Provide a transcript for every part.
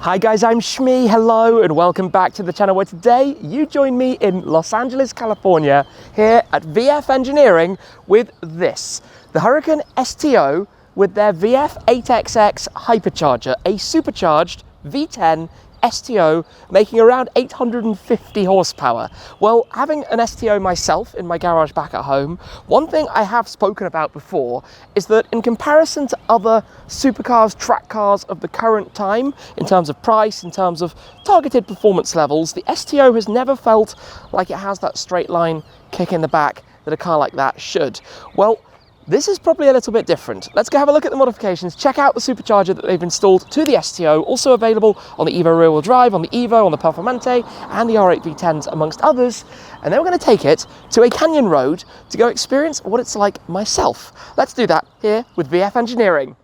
Hi guys, I'm Shmi, hello and welcome back to the channel where today you join me in Los Angeles, California, here at VF Engineering with this, the Huracan STO with their VF8XX Hypercharger, a supercharged V10 STO making around 850 horsepower. Well, having an STO myself in my garage back at home, one thing I have spoken about before is that in comparison to other supercars, track cars of the current time, in terms of price, in terms of targeted performance levels, the STO has never felt like it has that straight line kick in the back that a car like that should. Well, this is probably a little bit different. Let's go have a look at the modifications, check out the supercharger that they've installed to the STO, also available on the EVO rear-wheel drive, on the EVO, on the Performante, and the R8 V10s, amongst others. And then we're going to take it to a canyon road to go experience what it's like myself. Let's do that here with VF Engineering.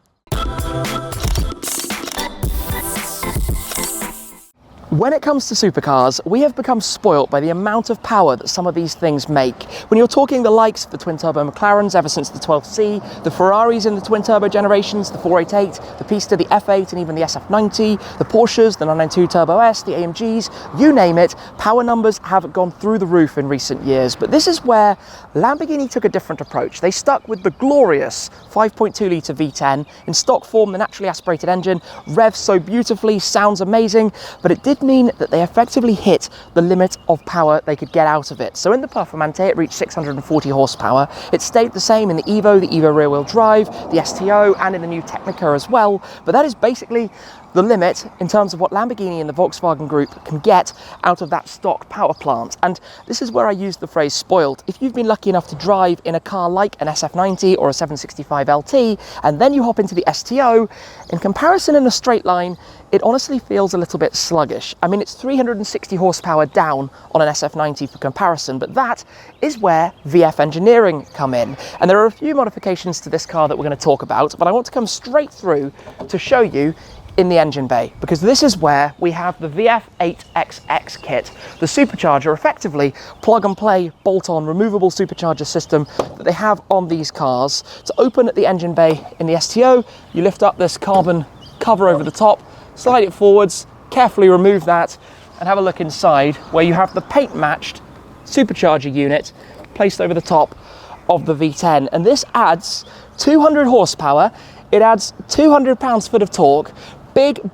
When it comes to supercars, we have become spoilt by the amount of power that some of these things make. When you're talking the likes of the twin-turbo McLarens ever since the 12C, the Ferraris in the twin-turbo generations, the 488, the Pista, the F8 and even the SF90, the Porsches, the 992 Turbo S, the AMGs, you name it, power numbers have gone through the roof in recent years. But this is where Lamborghini took a different approach. They stuck with the glorious 5.2 litre V10 in stock form, the naturally aspirated engine, revs so beautifully, sounds amazing, but it did mean that they effectively hit the limit of power they could get out of it. So in the Performante it reached 640 horsepower. It stayed the same in the EVO rear-wheel drive, the STO and in the new Tecnica as well, but that is basically the limit in terms of what Lamborghini and the Volkswagen Group can get out of that stock power plant. And this is where I use the phrase spoiled. If you've been lucky enough to drive in a car like an SF90 or a 765 LT, and then you hop into the STO, in comparison in a straight line, it honestly feels a little bit sluggish. I mean, it's 360 horsepower down on an SF90 for comparison, but that is where VF Engineering come in. And there are a few modifications to this car that we're going to talk about, but I want to come straight through to show you in the engine bay, because this is where we have the VF8XX kit, the supercharger, effectively plug and play, bolt on, removable supercharger system that they have on these cars. To open at the engine bay in the STO, you lift up this carbon cover over the top, slide it forwards, carefully remove that, and have a look inside where you have the paint matched supercharger unit placed over the top of the V10. And this adds 200 horsepower, it adds 200 pounds-foot of torque,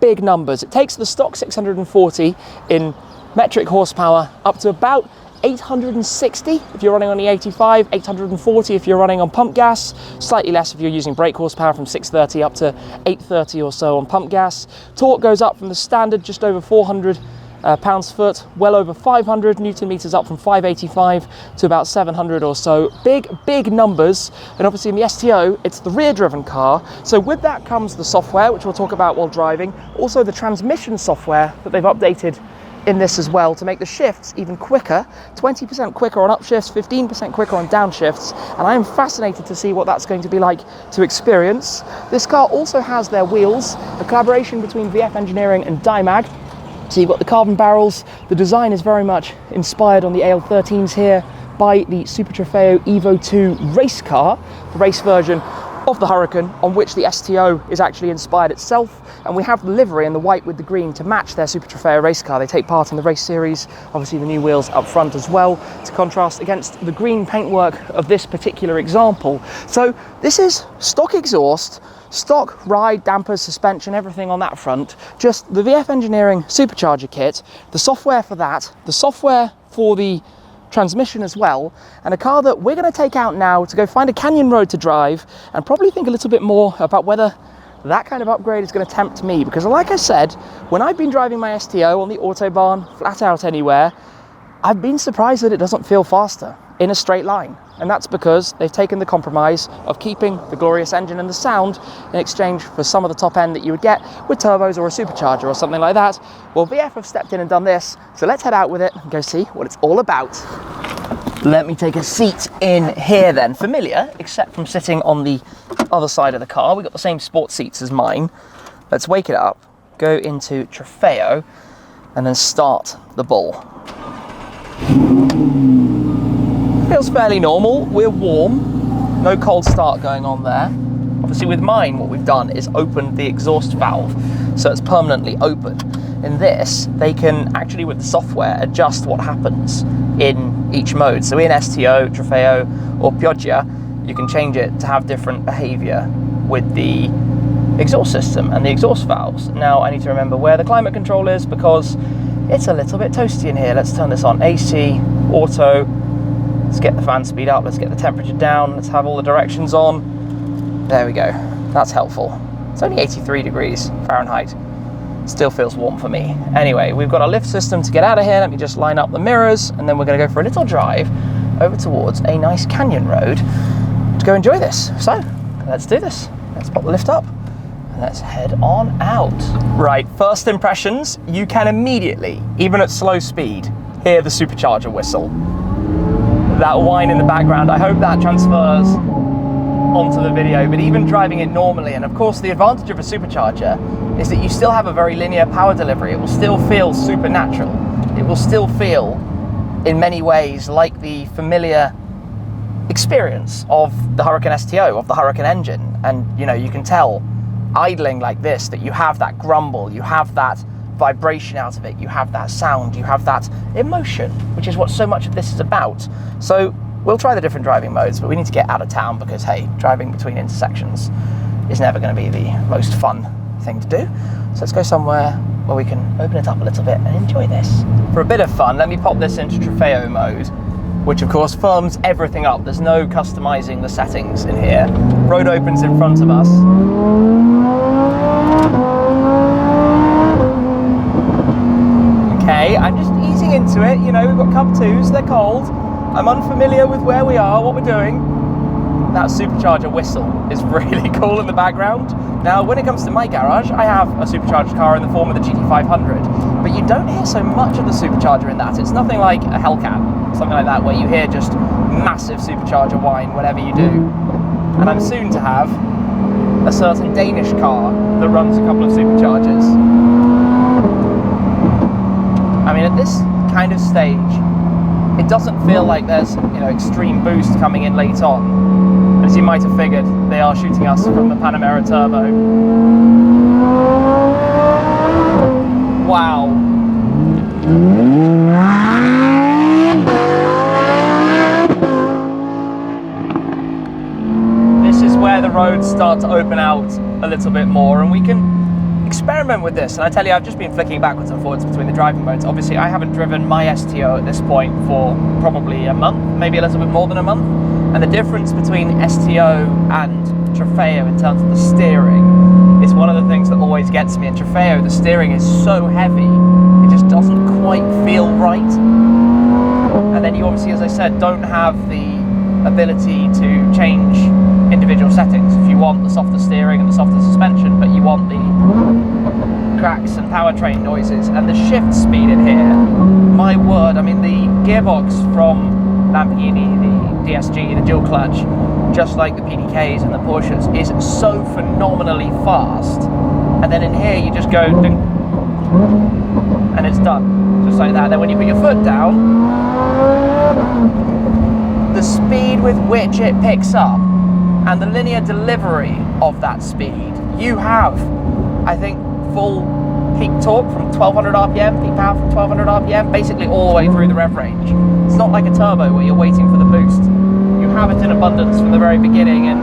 big numbers. It takes the stock 640 in metric horsepower up to about 860 if you're running on the 85, 840 if you're running on pump gas, slightly less if you're using brake horsepower, from 630 up to 830 or so on pump gas. Torque goes up from the standard just over 400 pounds-foot, well over 500 newton meters, up from 585 to about 700 or so. Big numbers. And obviously in the STO, it's the rear-driven car. So with that comes the software, which we'll talk about while driving. Also the transmission software that they've updated in this as well to make the shifts even quicker, 20% quicker on upshifts, 15% quicker on downshifts, and I am fascinated to see what that's going to be like to experience. This car also has their wheels, a collaboration between VF Engineering and Dimag. So you've got the carbon barrels. The design is very much inspired on the AL13s here by the Super Trofeo EVO 2 race car, the race version of the Huracan, on which the STO is actually inspired itself. And we have the livery in the white with the green to match their Super Trofeo race car. They take part in the race series, obviously the new wheels up front as well, to contrast against the green paintwork of this particular example. So this is stock exhaust, stock ride, dampers, suspension, everything on that front. Just the VF Engineering supercharger kit, the software for that, the software for the transmission as well, and a car that we're going to take out now to go find a canyon road to drive and probably think a little bit more about whether that kind of upgrade is going to tempt me. Because like I said, when I've been driving my STO on the Autobahn, flat out anywhere, I've been surprised that it doesn't feel faster in a straight line. And that's because they've taken the compromise of keeping the glorious engine and the sound in exchange for some of the top end that you would get with turbos or a supercharger or something like that. Well, VF have stepped in and done this, so let's head out with it and go see what it's all about. Let me take a seat in here then. Familiar, except from sitting on the other side of the car. We've got the same sports seats as mine. Let's wake it up, go into Trofeo, and then start the bull. Feels fairly normal. We're warm, no cold start going on there. Obviously with mine, what we've done is opened the exhaust valve. so it's permanently open. In this, they can actually, with the software, adjust what happens in each mode. So in STO, Trofeo, or Pioggia, you can change it to have different behavior with the exhaust system and the exhaust valves. Now I need to remember where the climate control is because it's a little bit toasty in here. Let's turn this on. AC, auto. Let's get the fan speed up. Let's get the temperature down. Let's have all the directions on. There we go. That's helpful. It's only 83 degrees Fahrenheit. Still feels warm for me. Anyway, we've got a lift system to get out of here. Let me just line up the mirrors, and then we're going to go for a little drive over towards a nice canyon road to go enjoy this. So let's do this. Let's pop the lift up and let's head on out. Right, first impressions, you can immediately, even at slow speed, hear the supercharger whistle. That whine in the background, I hope that transfers onto the video, but even driving it normally, and of course the advantage of a supercharger is that you still have a very linear power delivery. It will still feel supernatural. It will still feel, in many ways, like the familiar experience of the Huracan STO, of the Huracan engine. And you know, you can tell idling like this that you have that grumble, you have that vibration out of it, you have that sound, you have that emotion, which is what so much of this is about. So we'll try the different driving modes, but we need to get out of town because, hey, driving between intersections is never going to be the most fun thing to do. So let's go somewhere where we can open it up a little bit and enjoy this. For a bit of fun, let me pop this into Trofeo mode, which of course firms everything up. There's no customizing the settings in here. Road opens in front of us. Okay, I'm just easing into it. You know, we've got Cup 2s, they're cold. I'm unfamiliar with where we are, what we're doing. That supercharger whistle is really cool in the background. Now, when it comes to my garage, I have a supercharged car in the form of the GT500, but you don't hear so much of the supercharger in that. It's nothing like a Hellcat, something like that, where you hear just massive supercharger whine, whatever you do. And I'm soon to have a certain Danish car that runs a couple of superchargers. I mean, at this kind of stage, it doesn't feel like there's, you know, extreme boost coming in late on. As you might have figured, they are shooting us from the Panamera Turbo. Wow. This is where the roads start to open out a little bit more, and we can experiment with this. And I tell you, I've just been flicking backwards and forwards between the driving modes. Obviously, I haven't driven my STO at this point for probably a month, maybe a little bit more than a month. And the difference between STO and Trofeo in terms of the steering is one of the things that always gets me. In Trofeo, the steering is so heavy, it just doesn't quite feel right. And then you obviously, as I said, don't have the ability to change individual settings. If you want the softer steering and the softer suspension, but you want the cracks and powertrain noises and the shift speed in here, my word, I mean, the gearbox from Lamborghini, the DSG, the dual clutch, just like the PDKs and the Porsches, is so phenomenally fast. And then in here you just go ding, and it's done, just like that. Then when you put your foot down, the speed with which it picks up and the linear delivery of that speed, you have, I think, full peak torque from 1200 RPM, peak power from 1200 RPM, basically all the way through the rev range. It's not like a turbo where you're waiting for the boost. You have it in abundance from the very beginning, and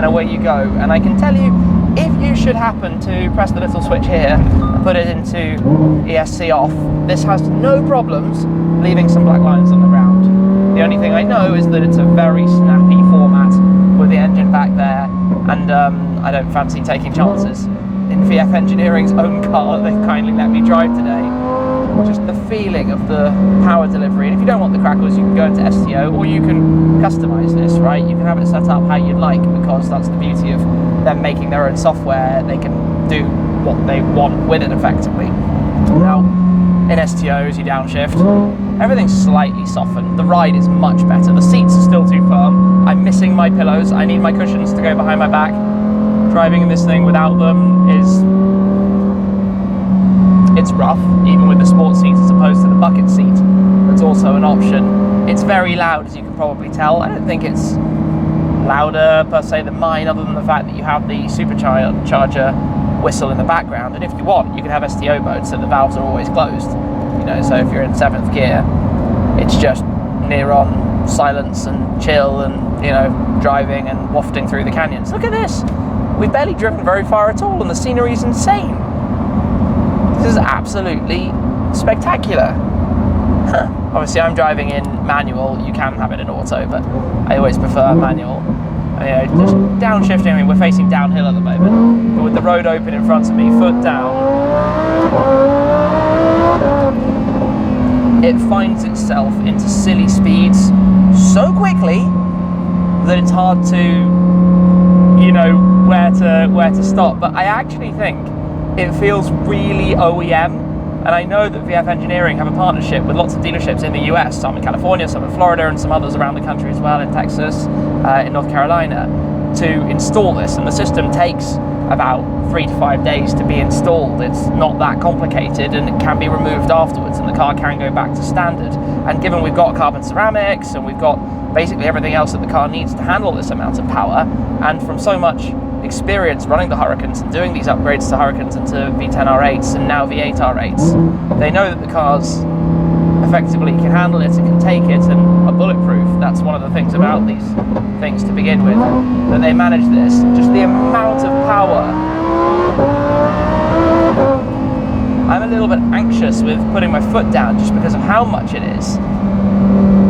away you go. And I can tell you, if you should happen to press the little switch here and put it into ESC off, this has no problems leaving some black lines on the ground. The only thing I know is that it's a very snappy format with the engine back there, and I don't fancy taking chances in VF Engineering's own car they've kindly let me drive today. Just the feeling of the power delivery. And if you don't want the crackles, you can go into STO, or you can customize this, right? You can have it set up how you'd like, because that's the beauty of them making their own software. They can do what they want with it effectively. Now, in STO, as you downshift, everything's slightly softened. The ride is much better. The seats are still too firm. I'm missing my pillows. I need my cushions to go behind my back. Driving in this thing without them it's rough, even with the sport seat as opposed to the bucket seat. That's also an option. It's very loud, as you can probably tell. I don't think it's louder per se than mine, other than the fact that you have the supercharger whistle in the background. And if you want, you can have STO mode so the valves are always closed. You know, so if you're in 7th gear, it's just near on silence and chill and, you know, driving and wafting through the canyons. Look at this. We've barely driven very far at all and the scenery is insane. This is absolutely spectacular. Obviously I'm driving in manual. You can have it in auto, but I always prefer manual. You know, just downshifting. I mean, we're facing downhill at the moment, but with the road open in front of me, foot down, it finds itself into silly speeds so quickly that it's hard to, you know, where to stop. But I actually think it feels really OEM. And I know that VF Engineering have a partnership with lots of dealerships in the US, some in California, some in Florida, and some others around the country as well, in Texas, in North Carolina, to install this. And the system takes about 3 to 5 days to be installed. It's not that complicated, and it can be removed afterwards, and the car can go back to standard. And given we've got carbon ceramics, and we've got basically everything else that the car needs to handle this amount of power, and from so much experience running the Huracans and doing these upgrades to Huracans and to V10 R8s and now V8 R8s, they know that the cars effectively can handle it and can take it and are bulletproof. That's one of the things about these things to begin with, that they manage this. Just the amount of power. I'm a little bit anxious with putting my foot down just because of how much it is.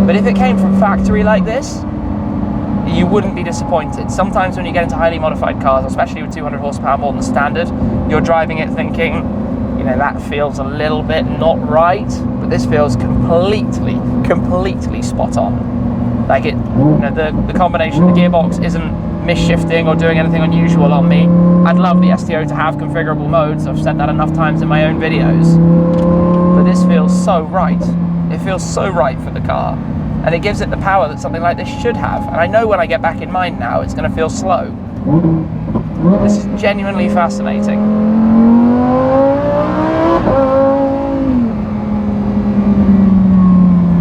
But if it came from factory like this, you wouldn't be disappointed. Sometimes when you get into highly modified cars, especially with 200 horsepower more than standard, you're driving it thinking, you know, that feels a little bit not right, but this feels completely spot on. Like it, you know, the combination of the gearbox isn't mis-shifting or doing anything unusual on me. I'd love the STO to have configurable modes. I've said that enough times in my own videos. But this feels so right. It feels so right for the car. And it gives it the power that something like this should have. And I know when I get back in mine now, it's going to feel slow. This is genuinely fascinating.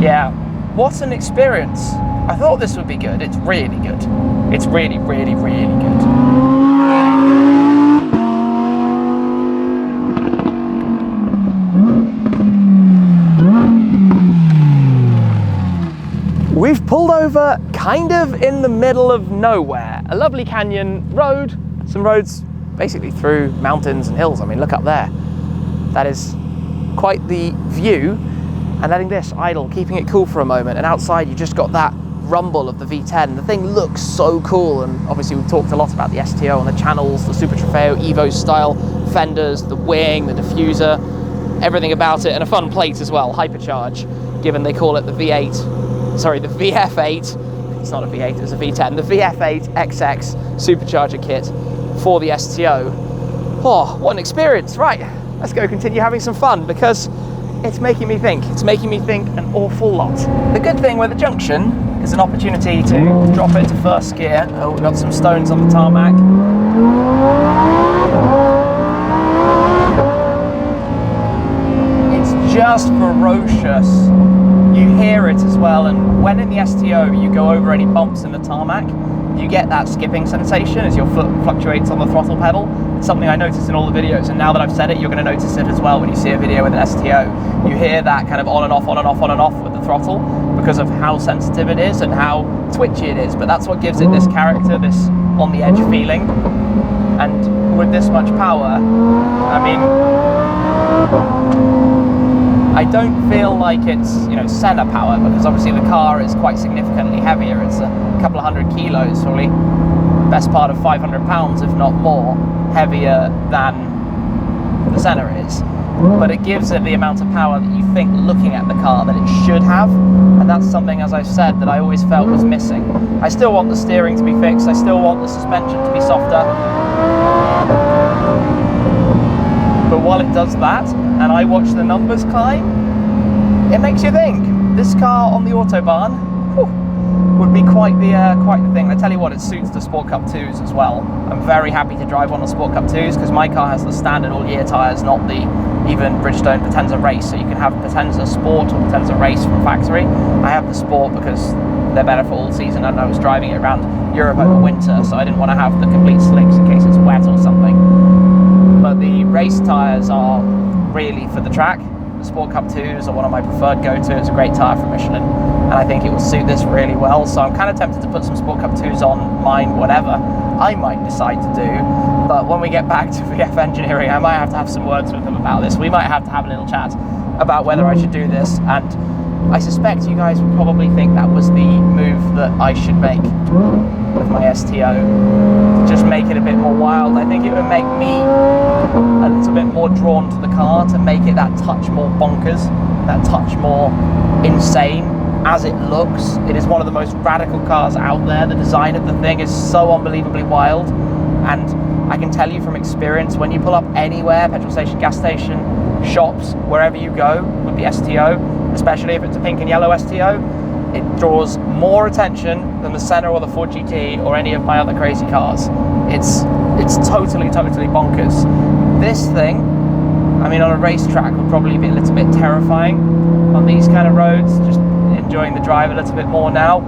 Yeah, what an experience. I thought this would be good. It's really good. It's really good. We've pulled over kind of in the middle of nowhere. A lovely canyon road, some roads basically through mountains and hills. I mean, look up there. That is quite the view. And letting this idle, keeping it cool for a moment. And outside you just got that rumble of the V10. The thing looks so cool. And obviously we've talked a lot about the STO on the channels, the Super Trofeo EVO style fenders, the wing, the diffuser, everything about it. And a fun plate as well, Hypercharge, given they call it the the VF8, it's not a V8, it's a V10, the VF8XX Supercharger kit for the STO. Oh, what an experience. Right, let's go continue having some fun because it's making me think. It's making me think an awful lot. The good thing with the junction is an opportunity to drop it to first gear. Oh, we've got some stones on the tarmac. It's just ferocious. You hear it as well, and when in the STO you go over any bumps in the tarmac, you get that skipping sensation as your foot fluctuates on the throttle pedal. It's something I noticed in all the videos, and now that I've said it, you're going to notice it as well when you see a video with an STO. You hear that kind of on and off, on and off, on and off with the throttle because of how sensitive it is and how twitchy it is, but that's what gives it this character, this on the edge feeling. And with this much power, I mean, I don't feel like it's, you know, Senna power, because obviously the car is quite significantly heavier. It's a couple of 100 kilos, probably best part of 500 pounds, if not more, heavier than the Senna is. But it gives it the amount of power that you think, looking at the car, that it should have. And that's something, as I've said, that I always felt was missing. I still want the steering to be fixed. I still want the suspension to be softer. But while it does that, and I watch the numbers climb, it makes you think. This car on the Autobahn would be quite the thing. I tell you what, it suits the Sport Cup 2s as well. I'm very happy to drive one of the Sport Cup 2s because my car has the standard all-year tyres, not the even Bridgestone Potenza Race. So you can have Potenza Sport or Potenza Race from factory. I have the Sport because they're better for all season, and I was driving it around Europe over winter, so I didn't want to have the complete slicks in case it's wet or something. But but the race tyres are really for the track. The Sport Cup 2s are one of my preferred go-to. It's a great tyre from Michelin, and I think it will suit this really well. So I'm kind of tempted to put some Sport Cup 2s on mine, whatever I might decide to do. But when we get back to VF Engineering, I might have to have some words with them about this. We might have to have a little chat about whether I should do this, and I suspect you guys would probably think that was the move that I should make with my STO, to just make it a bit more wild. I think it would make me a little bit more drawn to the car, to make it that touch more bonkers, that touch more insane as it looks. It is one of the most radical cars out there. The design of the thing is so unbelievably wild, and I can tell you from experience, when you pull up anywhere, petrol station, gas station, shops, wherever you go with the STO, especially if it's a pink and yellow STO, it draws more attention than the Senna or the Ford GT or any of my other crazy cars. It's totally bonkers. This thing, I mean, on a racetrack would probably be a little bit terrifying. On these kind of roads, just enjoying the drive a little bit more now.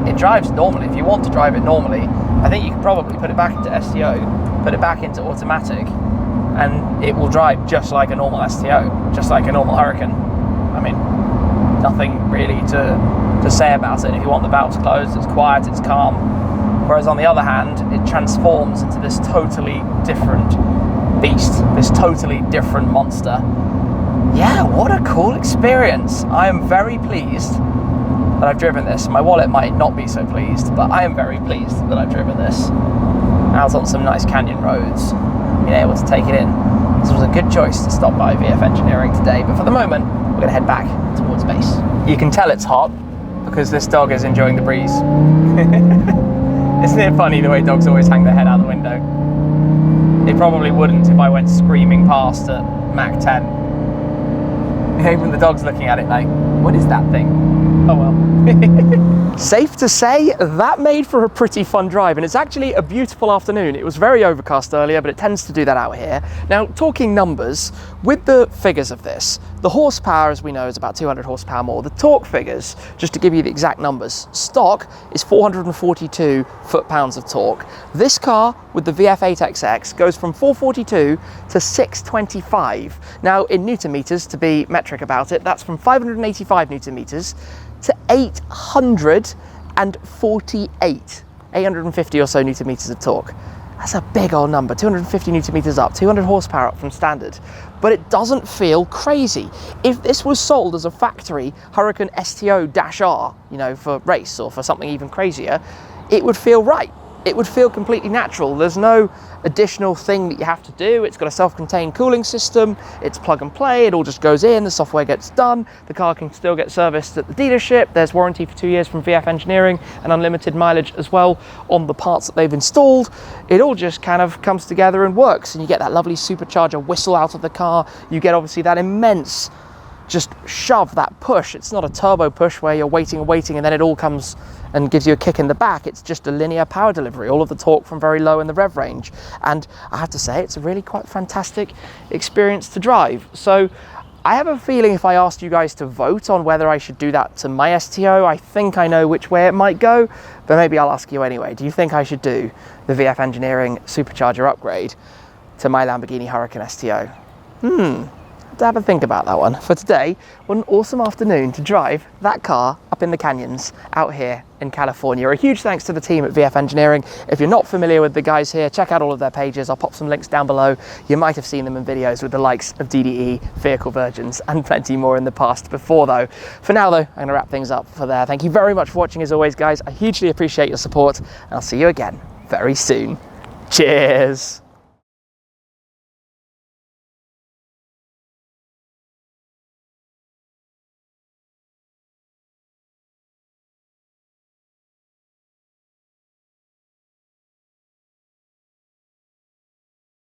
It drives normally. If you want to drive it normally, I think you could probably put it back into STO, put it back into automatic, and it will drive just like a normal STO, just like a normal Huracan. I mean, nothing really to say about it. If you want the valves closed, it's quiet, it's calm. Whereas on the other hand, it transforms into this totally different beast, this totally different monster. Yeah, what a cool experience. I am very pleased that I've driven this. My wallet might not be so pleased, but I am very pleased that I've driven this out on some nice canyon roads, being able to take it in. This was a good choice to stop by VF Engineering today, but for the moment, we're gonna head back towards base. You can tell it's hot because this dog is enjoying the breeze. Isn't it funny the way dogs always hang their head out the window? It probably wouldn't if I went screaming past at Mach 10. Even the dog's looking at it like, what is that thing? Oh well. Safe to say, that made for a pretty fun drive, and it's actually a beautiful afternoon. It was very overcast earlier, but it tends to do that out here. Now, talking numbers, with the figures of this, the horsepower, as we know, is about 200 horsepower more. The torque figures, just to give you the exact numbers, stock is 442 foot-pounds of torque. This car, with the VF8XX, goes from 442 to 625. Now, in newton meters, to be metric about it, that's from 585 newton meters to 850 or so newton meters of torque. That's a big old number, 250 newton meters up, 200 horsepower up from standard, but it doesn't feel crazy. If this was sold as a factory Huracan STO-R, you know, for race or for something even crazier, it would feel right. It would feel completely natural. There's no additional thing that you have to do. It's got a self-contained cooling system. It's plug and play. It all just goes in. The software gets done. The car can still get serviced at the dealership. There's warranty for 2 years from VF Engineering and unlimited mileage as well on the parts that they've installed. It all just kind of comes together and works, and you get that lovely supercharger whistle out of the car. You get obviously that immense just shove, that push. It's not a turbo push where you're waiting and then it all comes and gives you a kick in the back. It's just a linear power delivery, all of the torque from very low in the rev range. And I have to say, it's a really quite fantastic experience to drive. So I have a feeling if I asked you guys to vote on whether I should do that to my STO, I think I know which way it might go, but maybe I'll ask you anyway. Do you think I should do the VF Engineering Supercharger upgrade to my Lamborghini Huracan STO? To have a think about that one. For today, what an awesome afternoon to drive that car up in the canyons out here in California. A huge thanks to the team at VF Engineering. If you're not familiar with the guys here, check out all of their pages. I'll pop some links down below. You might have seen them in videos with the likes of DDE, Vehicle Virgins, and plenty more in the past before though. For now though, I'm gonna wrap things up for there. Thank you very much for watching as always, guys. I hugely appreciate your support, and I'll see you again very soon. Cheers.